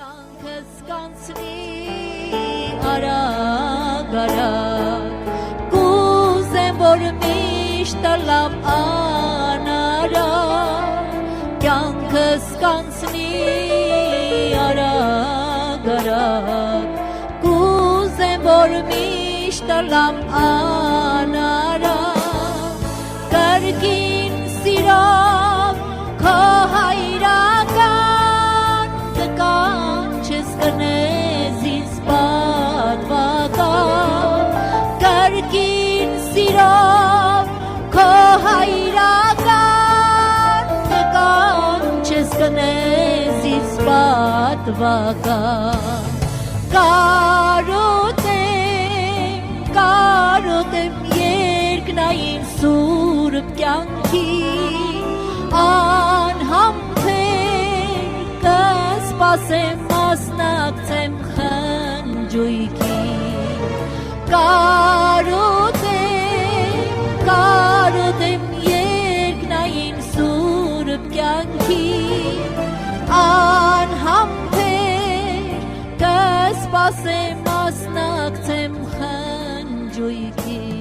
Կյանքս կանցնի արագ-արագ, կուզեմ, որ միշտ լավ անարագ, կյանքս կանցնի արագ-արագ, կուզեմ, որ միշտ լավ անարագ, կրկին սիրով քո հայրական կկանչես կնես ինձ պատվական, կրկին սիրով քո հայրական կկանչես կնես ինձ պատվական, կարոտեմ երկնային սուրբ կյանքի անհամբեր կսպասեմ մասնակցեմ խնջույքի, կարոտեմ երկնային սուրբ կյանքի անհամբեր կսպասեմ մասնակցեմ խնջույքի.